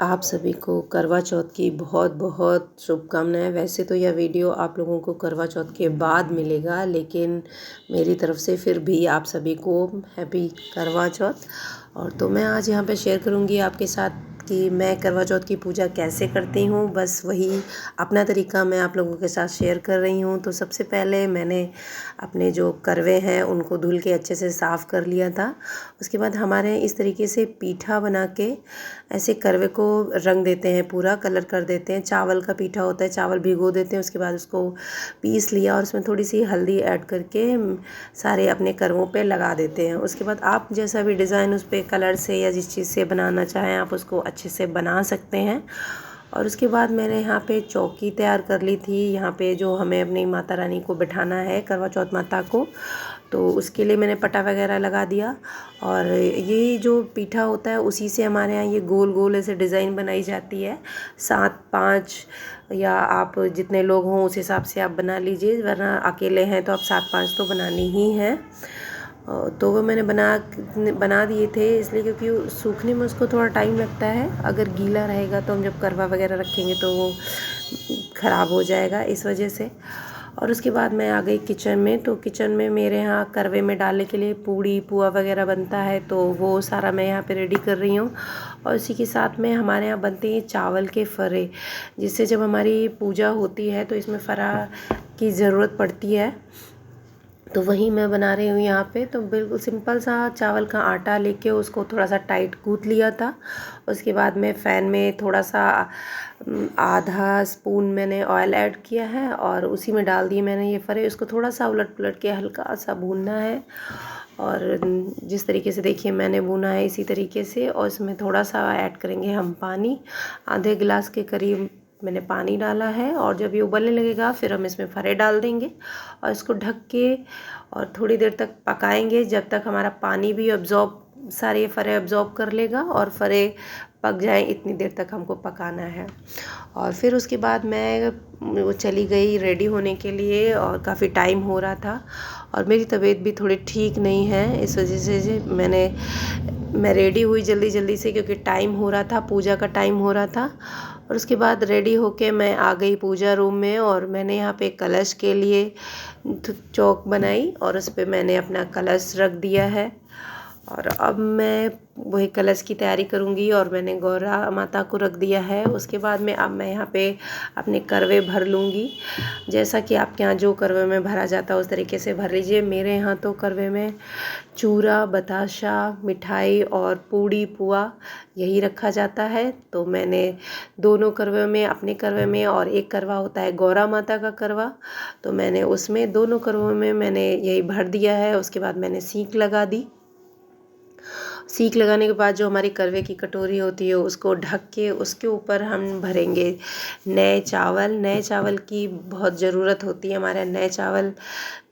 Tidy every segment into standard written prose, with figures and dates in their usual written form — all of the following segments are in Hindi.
आप सभी को करवा चौथ की बहुत बहुत शुभकामनाएं। वैसे तो यह वीडियो आप लोगों को करवा चौथ के बाद मिलेगा, लेकिन मेरी तरफ से फिर भी आप सभी को हैप्पी करवा चौथ। और तो मैं आज यहाँ पे शेयर करूँगी आपके साथ कि मैं करवा चौथ की पूजा कैसे करती हूँ। बस वही अपना तरीका मैं आप लोगों के साथ शेयर कर रही हूँ। तो सबसे पहले मैंने अपने जो करवे हैं उनको धुल के अच्छे से साफ़ कर लिया था। उसके बाद हमारे इस तरीके से पीठा बना के ऐसे करवे को रंग देते हैं, पूरा कलर कर देते हैं। चावल का पीठा होता है, चावल भिगो देते हैं, उसके बाद उसको पीस लिया और उसमें थोड़ी सी हल्दी ऐड करके सारे अपने करवों पे लगा देते हैं। उसके बाद आप जैसा भी डिज़ाइन उस पर कलर से या जिस चीज़ से बनाना चाहें आप उसको अच्छे से बना सकते हैं। और उसके बाद मैंने यहाँ पे चौकी तैयार कर ली थी। यहाँ पे जो हमें अपनी माता रानी को बिठाना है, करवा चौथ माता को, तो उसके लिए मैंने पटा वगैरह लगा दिया। और ये जो पीठा होता है उसी से हमारे यहाँ ये गोल गोल ऐसे डिज़ाइन बनाई जाती है। 7-5 या आप जितने लोग हों उस हिसाब से आप बना लीजिए, वरना अकेले हैं तो आप 7-5 तो बनानी ही हैं। तो वो मैंने बना दिए थे, इसलिए क्योंकि सूखने में उसको थोड़ा टाइम लगता है। अगर गीला रहेगा तो हम जब करवा वगैरह रखेंगे तो वो ख़राब हो जाएगा, इस वजह से। और उसके बाद मैं आ गई किचन में। तो किचन में मेरे यहाँ करवे में डालने के लिए पूड़ी पुआ वगैरह बनता है, तो वो सारा मैं यहाँ पे रेडी कर रही हूँ। और इसी के साथ में हमारे यहाँ बनते हैं चावल के फरे, जिससे जब हमारी पूजा होती है तो इसमें फरा की ज़रूरत पड़ती है। तो वही मैं बना रही हूँ यहाँ पे। तो बिल्कुल सिंपल सा चावल का आटा लेके उसको थोड़ा सा टाइट गूँथ लिया था। उसके बाद में फ़ैन में थोड़ा सा आधा स्पून मैंने ऑयल ऐड किया है और उसी में डाल दिए मैंने ये फरे। उसको थोड़ा सा उलट पुलट के हल्का सा भूनना है। और जिस तरीके से देखिए मैंने भुना है इसी तरीके से। और इसमें थोड़ा सा ऐड करेंगे हम पानी, आधे गिलास के करीब मैंने पानी डाला है। और जब ये उबलने लगेगा फिर हम इसमें फरे डाल देंगे और इसको ढक के और थोड़ी देर तक पकाएंगे, जब तक हमारा पानी भी अब्जॉर्ब, सारे फरे अब्जॉर्ब कर लेगा और फरे पक जाए, इतनी देर तक हमको पकाना है। और फिर उसके बाद मैं वो चली गई रेडी होने के लिए, और काफ़ी टाइम हो रहा था और मेरी तबीयत भी थोड़ी ठीक नहीं है, इस वजह से मैं रेडी हुई जल्दी जल्दी से, क्योंकि टाइम हो रहा था, पूजा का टाइम हो रहा था। और उसके बाद रेडी होके मैं आ गई पूजा रूम में। और मैंने यहाँ पे कलश के लिए चौक बनाई और उस पर मैंने अपना कलश रख दिया है। और अब मैं वही कलश की तैयारी करूँगी और मैंने गौरा माता को रख दिया है। उसके बाद में अब मैं यहाँ पे अपने करवे भर लूँगी। जैसा कि आपके यहाँ जो करवे में भरा जाता है उस तरीके से भर लीजिए। मेरे यहाँ तो करवे में चूरा, बताशा, मिठाई और पूड़ी पुआ यही रखा जाता है। तो मैंने दोनों करवे में, अपने करवे में, और एक करवा होता है गौरा माता का करवा, तो मैंने उसमें दोनों करवों में मैंने यही भर दिया है। उसके बाद मैंने सीख लगा दी। सीख लगाने के बाद जो हमारी करवे की कटोरी होती है उसको ढक के उसके ऊपर हम भरेंगे नए चावल। नए चावल की बहुत ज़रूरत होती है हमारे। नए चावल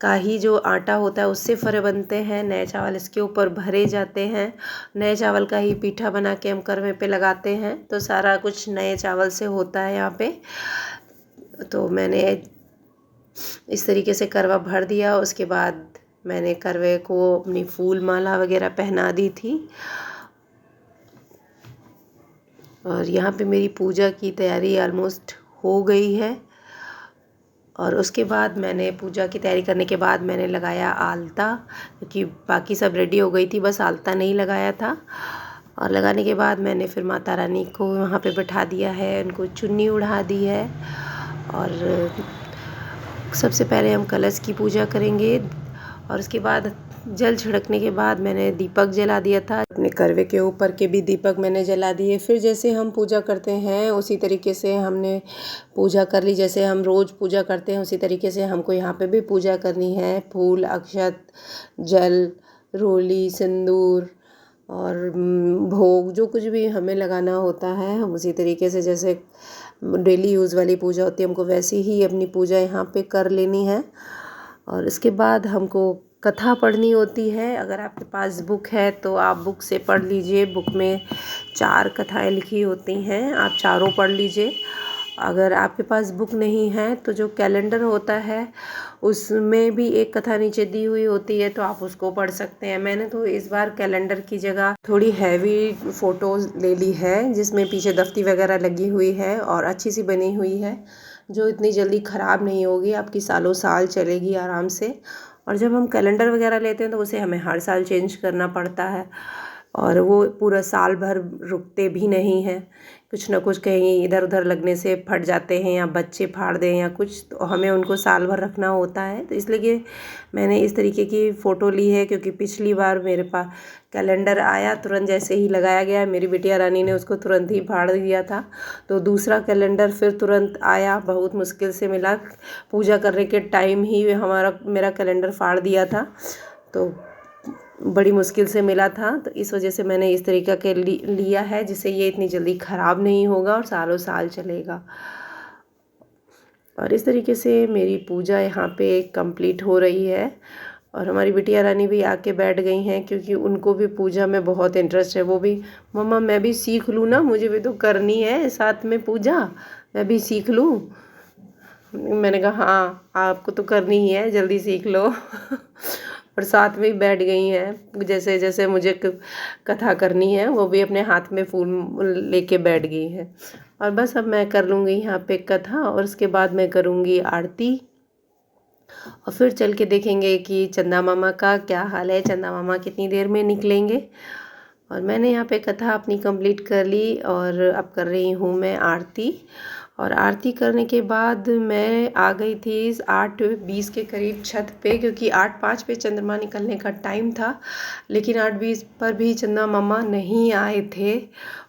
का ही जो आटा होता है उससे फरे बनते हैं। नए चावल इसके ऊपर भरे जाते हैं। नए चावल का ही पीठा बना के हम करवे पे लगाते हैं। तो सारा कुछ नए चावल से होता है यहाँ पे। तो मैंने इस तरीके से करवा भर दिया। उसके बाद मैंने करवे को अपनी फूल माला वगैरह पहना दी थी। और यहाँ पे मेरी पूजा की तैयारी ऑलमोस्ट हो गई है। और उसके बाद मैंने पूजा की तैयारी करने के बाद मैंने लगाया आलता, क्योंकि बाकी सब रेडी हो गई थी, बस आलता नहीं लगाया था। और लगाने के बाद मैंने फिर माता रानी को वहाँ पे बैठा दिया है, उनको चुन्नी उड़ा दी है। और सबसे पहले हम कलश की पूजा करेंगे और उसके बाद जल छिड़कने के बाद मैंने दीपक जला दिया था। अपने करवे के ऊपर के भी दीपक मैंने जला दिए। फिर जैसे हम पूजा करते हैं उसी तरीके से हमने पूजा कर ली। जैसे हम रोज़ पूजा करते हैं उसी तरीके से हमको यहाँ पे भी पूजा करनी है। फूल, अक्षत, जल, रोली, सिंदूर और भोग, जो कुछ भी हमें लगाना होता है हम उसी तरीके से, जैसे डेली यूज़ वाली पूजा होती है हमको वैसी ही अपनी पूजा यहाँ पे कर लेनी है। और इसके बाद हमको कथा पढ़नी होती है। अगर आपके पास बुक है तो आप बुक से पढ़ लीजिए। बुक में 4 कथाएं लिखी होती हैं, आप चारों पढ़ लीजिए। अगर आपके पास बुक नहीं है तो जो कैलेंडर होता है उसमें भी एक कथा नीचे दी हुई होती है, तो आप उसको पढ़ सकते हैं। मैंने तो इस बार कैलेंडर की जगह थोड़ी हैवी फ़ोटोज़ ले ली है, जिसमें पीछे दफ्ती वगैरह लगी हुई है और अच्छी सी बनी हुई है, जो इतनी जल्दी ख़राब नहीं होगी, आपकी सालों साल चलेगी आराम से। और जब हम कैलेंडर वगैरह लेते हैं तो उसे हमें हर साल चेंज करना पड़ता है और वो पूरा साल भर रुकते भी नहीं हैं। कुछ ना कुछ कहीं इधर उधर लगने से फट जाते हैं या बच्चे फाड़ दें या कुछ, तो हमें उनको साल भर रखना होता है। तो इसलिए मैंने इस तरीके की फ़ोटो ली है, क्योंकि पिछली बार मेरे पास कैलेंडर आया, तुरंत जैसे ही लगाया गया मेरी बिटिया रानी ने उसको तुरंत ही फाड़ दिया था। तो दूसरा कैलेंडर फिर तुरंत आया, बहुत मुश्किल से मिला, पूजा करने के टाइम ही मेरा कैलेंडर फाड़ दिया था, तो बड़ी मुश्किल से मिला था। तो इस वजह से मैंने इस तरीका के लिया है, जिससे ये इतनी जल्दी ख़राब नहीं होगा और सालों साल चलेगा। और इस तरीके से मेरी पूजा यहाँ पे कंप्लीट हो रही है और हमारी बिटिया रानी भी आके बैठ गई हैं, क्योंकि उनको भी पूजा में बहुत इंटरेस्ट है। वो भी, मम्मा मैं भी सीख लूँ ना, मुझे भी तो करनी है साथ में पूजा, मैं भी सीख लूँ। मैंने कहा हाँ आपको तो करनी ही है, जल्दी सीख लो। और साथ में ही बैठ गई हैं, जैसे जैसे मुझे कथा करनी है वो भी अपने हाथ में फूल लेके बैठ गई हैं। और बस अब मैं कर लूँगी यहाँ पे कथा और उसके बाद मैं करूँगी आरती और फिर चल के देखेंगे कि चंदा मामा का क्या हाल है, चंदा मामा कितनी देर में निकलेंगे। और मैंने यहाँ पे कथा अपनी कंप्लीट कर ली और अब कर रही हूँ मैं आरती। और आरती करने के बाद मैं आ गई थी 8:20 के करीब छत पे, क्योंकि 8:05 पे चंद्रमा निकलने का टाइम था, लेकिन 8:20 पर भी चंदा मामा नहीं आए थे।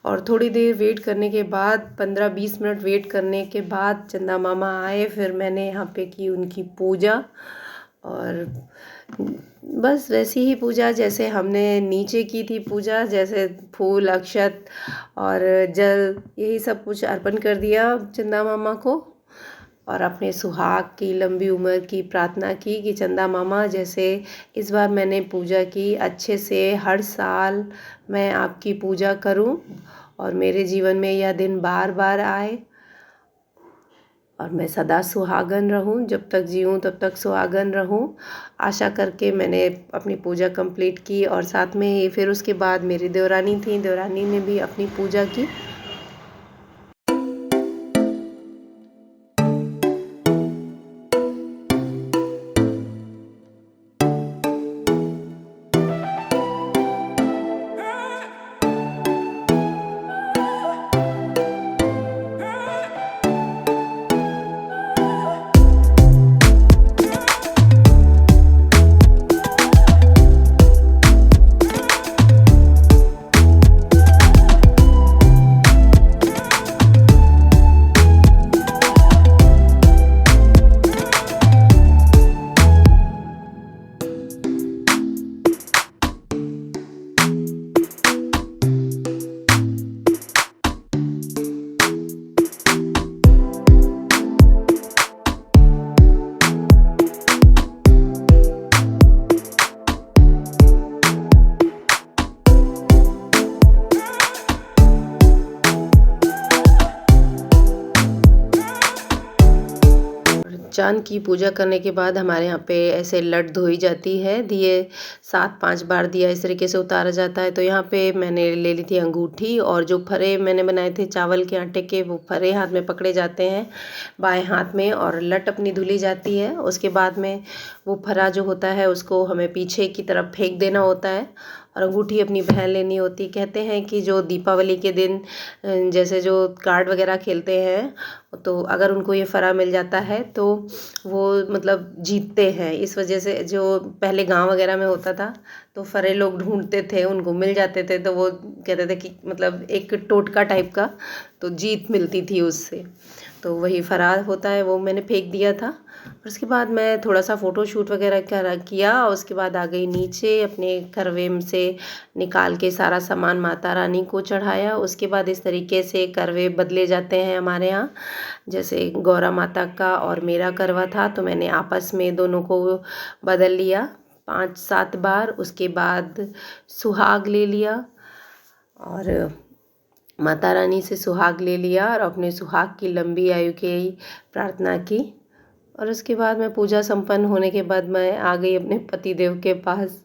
और थोड़ी देर वेट करने के बाद, 15-20 मिनट वेट करने के बाद चंदा मामा आए। फिर मैंने यहाँ पे की उनकी पूजा और बस वैसी ही पूजा जैसे हमने नीचे की थी पूजा, जैसे फूल अक्षत और जल यही सब कुछ अर्पण कर दिया चंदा मामा को और अपने सुहाग की लंबी उम्र की प्रार्थना की कि चंदा मामा जैसे इस बार मैंने पूजा की, अच्छे से हर साल मैं आपकी पूजा करूं और मेरे जीवन में यह दिन बार बार आए और मैं सदा सुहागन रहूं, जब तक जीऊँ तब तक सुहागन रहूं। आशा करके मैंने अपनी पूजा कंप्लीट की और साथ में ही फिर उसके बाद मेरी देवरानी थी, देवरानी ने भी अपनी पूजा की। चाँद की पूजा करने के बाद हमारे यहाँ पे ऐसे लट धोई जाती है, दिए 7-5 बार दिया इस तरीके से उतारा जाता है। तो यहाँ पे मैंने ले ली थी अंगूठी और जो फरे मैंने बनाए थे चावल के आटे के, वो फरे हाथ में पकड़े जाते हैं बाएं हाथ में और लट अपनी धुली जाती है। उसके बाद में वो फरा जो होता है उसको हमें पीछे की तरफ फेंक देना होता है और अंगूठी अपनी पहन लेनी होती। कहते हैं कि जो दीपावली के दिन जैसे जो कार्ड वगैरह खेलते हैं, तो अगर उनको ये फरा मिल जाता है तो वो मतलब जीतते हैं। इस वजह से जो पहले गांव वगैरह में होता था तो फरे लोग ढूंढते थे, उनको मिल जाते थे, तो वो कहते थे कि मतलब एक टोटका टाइप का, तो जीत मिलती थी उससे। तो वही फरार होता है, वो मैंने फेंक दिया था। और उसके बाद मैं थोड़ा सा फ़ोटो शूट वगैरह किया और उसके बाद आ गई नीचे, अपने करवे से निकाल के सारा सामान माता रानी को चढ़ाया। उसके बाद इस तरीके से करवे बदले जाते हैं हमारे यहाँ, जैसे गौरा माता का और मेरा करवा था तो मैंने आपस में दोनों को बदल लिया 5-7 बार। उसके बाद सुहाग ले लिया और माता रानी से सुहाग ले लिया और अपने सुहाग की लंबी आयु की प्रार्थना की। और उसके बाद मैं पूजा संपन्न होने के बाद मैं आ गई अपने पतिदेव के पास।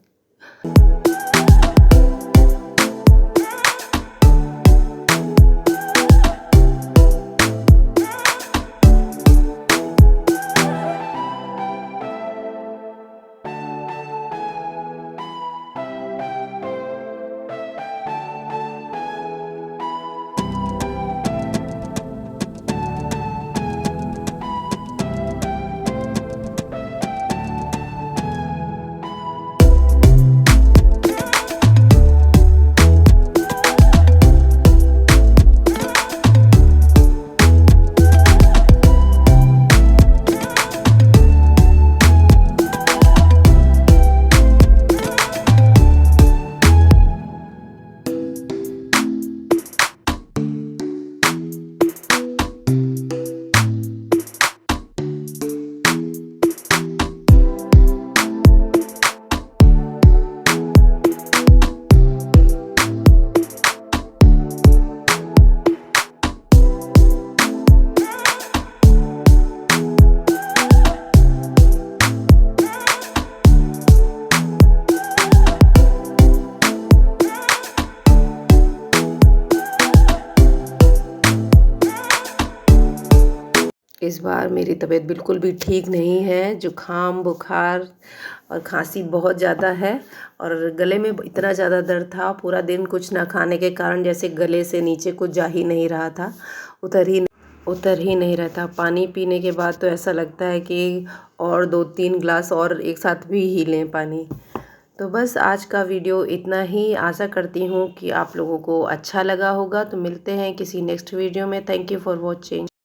इस बार मेरी तबीयत बिल्कुल भी ठीक नहीं है। जुकाम, बुखार और खांसी बहुत ज़्यादा है और गले में इतना ज़्यादा दर्द था। पूरा दिन कुछ ना खाने के कारण जैसे गले से नीचे कुछ जा ही नहीं रहा था, उतर ही नहीं रहा था। पानी पीने के बाद तो ऐसा लगता है कि और 2-3 ग्लास और एक साथ भी ही लें पानी। तो बस आज का वीडियो इतना ही। आशा करती हूँ कि आप लोगों को अच्छा लगा होगा। तो मिलते हैं किसी नेक्स्ट वीडियो में। Thank you for watching.